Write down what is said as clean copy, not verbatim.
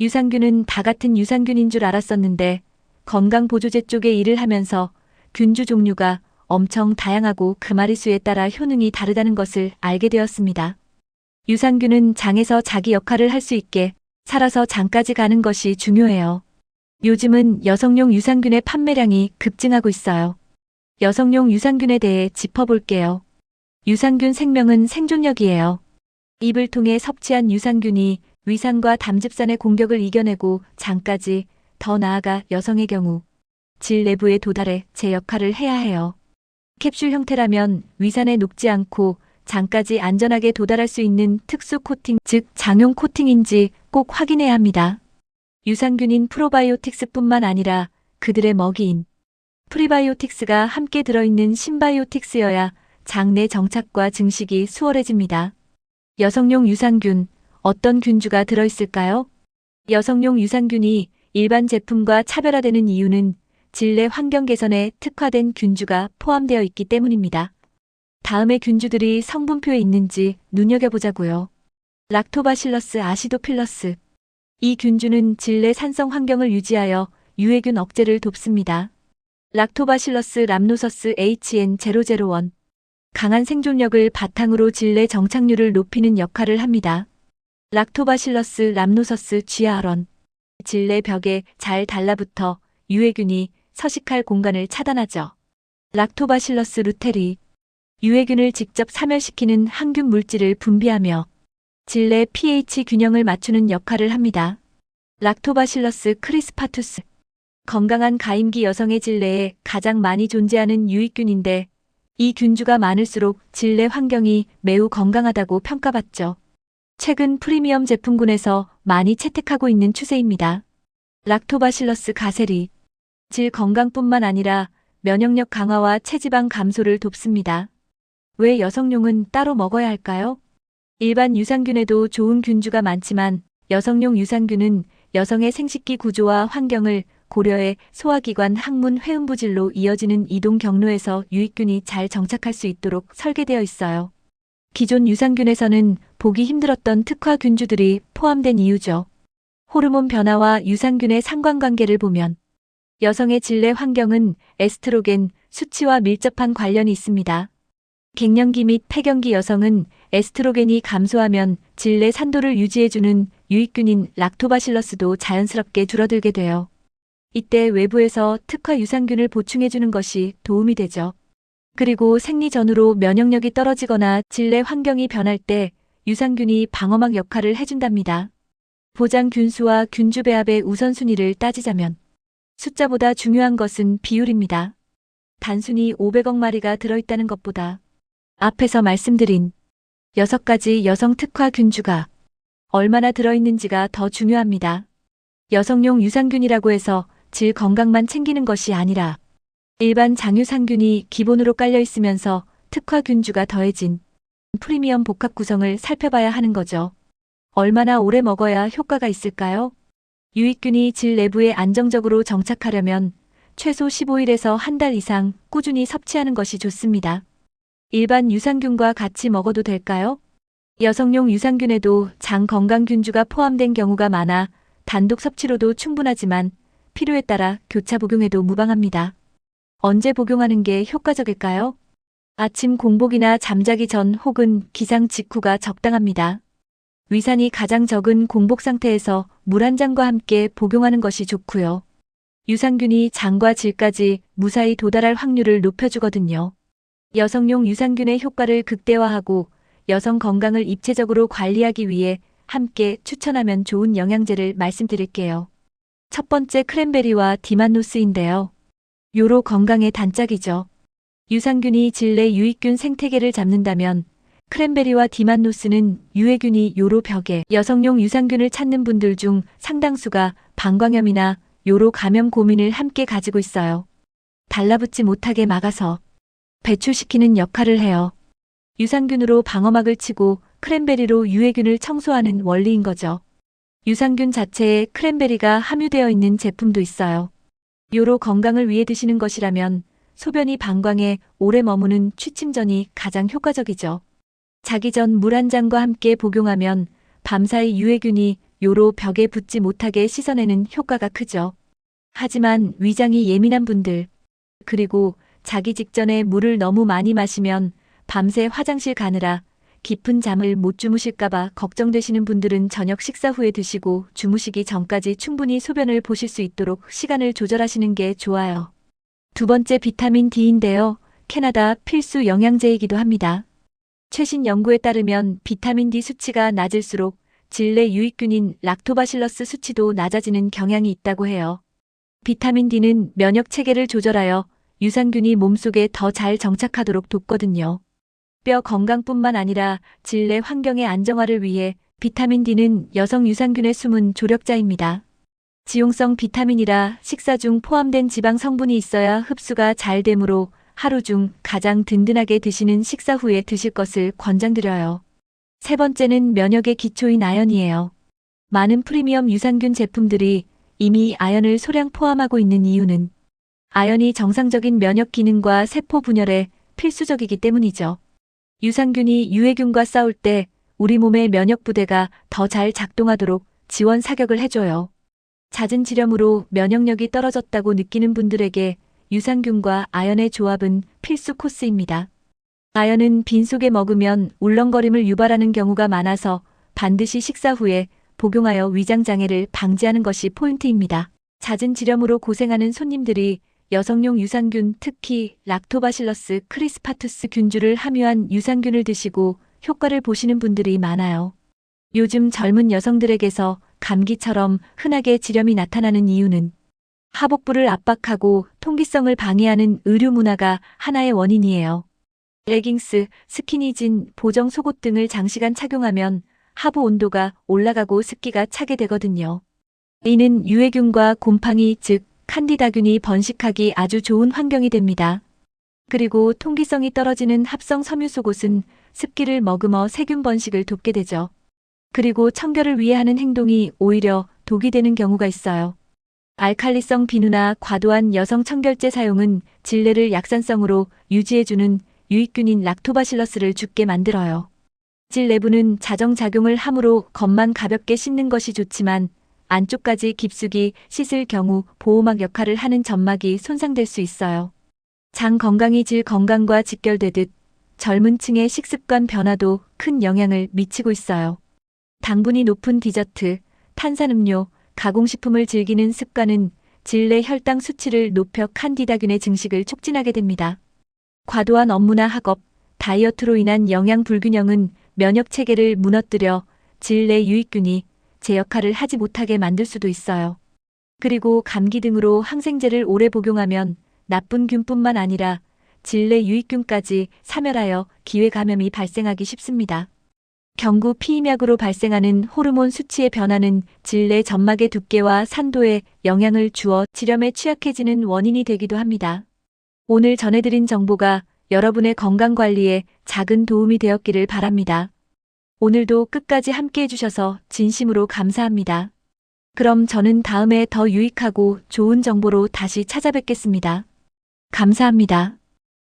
유산균은 다 같은 유산균인 줄 알았었는데 건강보조제 쪽에 일을 하면서 균주 종류가 엄청 다양하고 그 마리수에 따라 효능이 다르다는 것을 알게 되었습니다. 유산균은 장에서 자기 역할을 할 수 있게 살아서 장까지 가는 것이 중요해요. 요즘은 여성용 유산균의 판매량이 급증하고 있어요. 여성용 유산균에 대해 짚어볼게요. 유산균 생명은 생존력이에요. 입을 통해 섭취한 유산균이 위산과 담즙산의 공격을 이겨내고 장까지, 더 나아가 여성의 경우 질 내부에 도달해 제 역할을 해야 해요. 캡슐 형태라면 위산에 녹지 않고 장까지 안전하게 도달할 수 있는 특수 코팅, 즉 장용 코팅인지 꼭 확인해야 합니다. 유산균인 프로바이오틱스뿐만 아니라 그들의 먹이인 프리바이오틱스가 함께 들어있는 신바이오틱스여야 장 내 정착과 증식이 수월해집니다. 여성용 유산균, 어떤 균주가 들어있을까요? 여성용 유산균이 일반 제품과 차별화되는 이유는 질내 환경 개선에 특화된 균주가 포함되어 있기 때문입니다. 다음의 균주들이 성분표에 있는지 눈여겨보자고요. 락토바실러스 아시도필러스. 이 균주는 질내 산성 환경을 유지하여 유해균 억제를 돕습니다. 락토바실러스 람노서스 HN001. 강한 생존력을 바탕으로 질내 정착률을 높이는 역할을 합니다. 락토바실러스 람노서스 GRN. 질내 벽에 잘 달라붙어 유해균이 서식할 공간을 차단하죠. 락토바실러스 루테리. 유해균을 직접 사멸시키는 항균 물질을 분비하며 질내 pH 균형을 맞추는 역할을 합니다. 락토바실러스 크리스파투스. 건강한 가임기 여성의 질내에 가장 많이 존재하는 유익균인데 이 균주가 많을수록 질내 환경이 매우 건강하다고 평가받죠. 최근 프리미엄 제품군에서 많이 채택하고 있는 추세입니다. 락토바실러스 가세리. 질 건강뿐만 아니라 면역력 강화와 체지방 감소를 돕습니다. 왜 여성용은 따로 먹어야 할까요? 일반 유산균에도 좋은 균주가 많지만 여성용 유산균은 여성의 생식기 구조와 환경을 고려해 소화기관 항문 회음부질로 이어지는 이동 경로에서 유익균이 잘 정착할 수 있도록 설계되어 있어요. 기존 유산균에서는 보기 힘들었던 특화 균주들이 포함된 이유죠. 호르몬 변화와 유산균의 상관관계를 보면 여성의 질내 환경은 에스트로겐 수치와 밀접한 관련이 있습니다. 갱년기 및 폐경기 여성은 에스트로겐이 감소하면 질내 산도를 유지해주는 유익균인 락토바실러스도 자연스럽게 줄어들게 돼요. 이때 외부에서 특화 유산균을 보충해주는 것이 도움이 되죠. 그리고 생리 전후로 면역력이 떨어지거나 질내 환경이 변할 때 유산균이 방어막 역할을 해준답니다. 보장 균수와 균주 배합의 우선순위를 따지자면 숫자보다 중요한 것은 비율입니다. 단순히 500억 마리가 들어있다는 것보다 앞에서 말씀드린 6가지 여성 특화 균주가 얼마나 들어있는지가 더 중요합니다. 여성용 유산균이라고 해서 질 건강만 챙기는 것이 아니라 일반 장유산균이 기본으로 깔려 있으면서 특화 균주가 더해진 프리미엄 복합 구성을 살펴봐야 하는 거죠. 얼마나 오래 먹어야 효과가 있을까요? 유익균이 질 내부에 안정적으로 정착하려면 최소 15일에서 한 달 이상 꾸준히 섭취하는 것이 좋습니다. 일반 유산균과 같이 먹어도 될까요? 여성용 유산균에도 장 건강 균주가 포함된 경우가 많아 단독 섭취로도 충분하지만 필요에 따라 교차 복용해도 무방합니다. 언제 복용하는 게 효과적일까요? 아침 공복이나 잠자기 전 혹은 기상 직후가 적당합니다. 위산이 가장 적은 공복 상태에서 물 한 잔과 함께 복용하는 것이 좋고요. 유산균이 장과 질까지 무사히 도달할 확률을 높여주거든요. 여성용 유산균의 효과를 극대화하고 여성 건강을 입체적으로 관리하기 위해 함께 추천하면 좋은 영양제를 말씀드릴게요. 첫 번째 크랜베리와 디만노스인데요. 요로 건강의 단짝이죠. 유산균이 질내 유익균 생태계를 잡는다면 크랜베리와 디만노스는 유해균이 요로 벽에 여성용 유산균을 찾는 분들 중 상당수가 방광염이나 요로 감염 고민을 함께 가지고 있어요. 달라붙지 못하게 막아서 배출시키는 역할을 해요. 유산균으로 방어막을 치고 크랜베리로 유해균을 청소하는 원리인 거죠. 유산균 자체에 크랜베리가 함유되어 있는 제품도 있어요. 요로 건강을 위해 드시는 것이라면 소변이 방광에 오래 머무는 취침 전이 가장 효과적이죠. 자기 전 물 한 잔과 함께 복용하면 밤사이 유해균이 요로 벽에 붙지 못하게 씻어내는 효과가 크죠. 하지만 위장이 예민한 분들, 그리고 자기 직전에 물을 너무 많이 마시면 밤새 화장실 가느라 깊은 잠을 못 주무실까봐 걱정되시는 분들은 저녁 식사 후에 드시고 주무시기 전까지 충분히 소변을 보실 수 있도록 시간을 조절하시는 게 좋아요. 두 번째 비타민 D인데요. 캐나다 필수 영양제이기도 합니다. 최신 연구에 따르면 비타민 D 수치가 낮을수록 질내 유익균인 락토바실러스 수치도 낮아지는 경향이 있다고 해요. 비타민 D는 면역 체계를 조절하여 유산균이 몸속에 더 잘 정착하도록 돕거든요. 뼈 건강뿐만 아니라 질내 환경의 안정화를 위해 비타민 D는 여성 유산균의 숨은 조력자입니다. 지용성 비타민이라 식사 중 포함된 지방 성분이 있어야 흡수가 잘 되므로 하루 중 가장 든든하게 드시는 식사 후에 드실 것을 권장드려요. 세 번째는 면역의 기초인 아연이에요. 많은 프리미엄 유산균 제품들이 이미 아연을 소량 포함하고 있는 이유는 아연이 정상적인 면역 기능과 세포 분열에 필수적이기 때문이죠. 유산균이 유해균과 싸울 때 우리 몸의 면역 부대가 더 잘 작동하도록 지원 사격을 해줘요. 잦은 지렴으로 면역력이 떨어졌다고 느끼는 분들에게 유산균과 아연의 조합은 필수 코스입니다. 아연은 빈속에 먹으면 울렁거림을 유발하는 경우가 많아서 반드시 식사 후에 복용하여 위장장애를 방지하는 것이 포인트입니다. 잦은 지렴으로 고생하는 손님들이 여성용 유산균, 특히 락토바실러스 크리스파투스 균주를 함유한 유산균을 드시고 효과를 보시는 분들이 많아요. 요즘 젊은 여성들에게서 감기처럼 흔하게 지렴이 나타나는 이유는 하복부를 압박하고 통기성을 방해하는 의류 문화가 하나의 원인이에요. 레깅스, 스키니진, 보정 속옷 등을 장시간 착용하면 하부 온도가 올라가고 습기가 차게 되거든요. 이는 유해균과 곰팡이, 즉 칸디다균이 번식하기 아주 좋은 환경이 됩니다. 그리고 통기성이 떨어지는 합성 섬유 속옷은 습기를 머금어 세균 번식을 돕게 되죠. 그리고 청결을 위해 하는 행동이 오히려 독이 되는 경우가 있어요. 알칼리성 비누나 과도한 여성 청결제 사용은 질내를 약산성으로 유지해주는 유익균인 락토바실러스를 죽게 만들어요. 질 내부는 자정작용을 함으로 겉만 가볍게 씻는 것이 좋지만 안쪽까지 깊숙이 씻을 경우 보호막 역할을 하는 점막이 손상될 수 있어요. 장 건강이 질 건강과 직결되듯 젊은 층의 식습관 변화도 큰 영향을 미치고 있어요. 당분이 높은 디저트, 탄산음료, 가공식품을 즐기는 습관은 질내 혈당 수치를 높여 칸디다균의 증식을 촉진하게 됩니다. 과도한 업무나 학업, 다이어트로 인한 영양 불균형은 면역 체계를 무너뜨려 질내 유익균이 제 역할을 하지 못하게 만들 수도 있어요. 그리고 감기 등으로 항생제를 오래 복용하면 나쁜 균뿐만 아니라 질내 유익균까지 사멸하여 기회 감염이 발생하기 쉽습니다. 경구 피임약으로 발생하는 호르몬 수치의 변화는 질내 점막의 두께와 산도에 영향을 주어 지렴에 취약해지는 원인이 되기도 합니다. 오늘 전해드린 정보가 여러분의 건강관리에 작은 도움이 되었기를 바랍니다. 오늘도 끝까지 함께 해주셔서 진심으로 감사합니다. 그럼 저는 다음에 더 유익하고 좋은 정보로 다시 찾아뵙겠습니다. 감사합니다.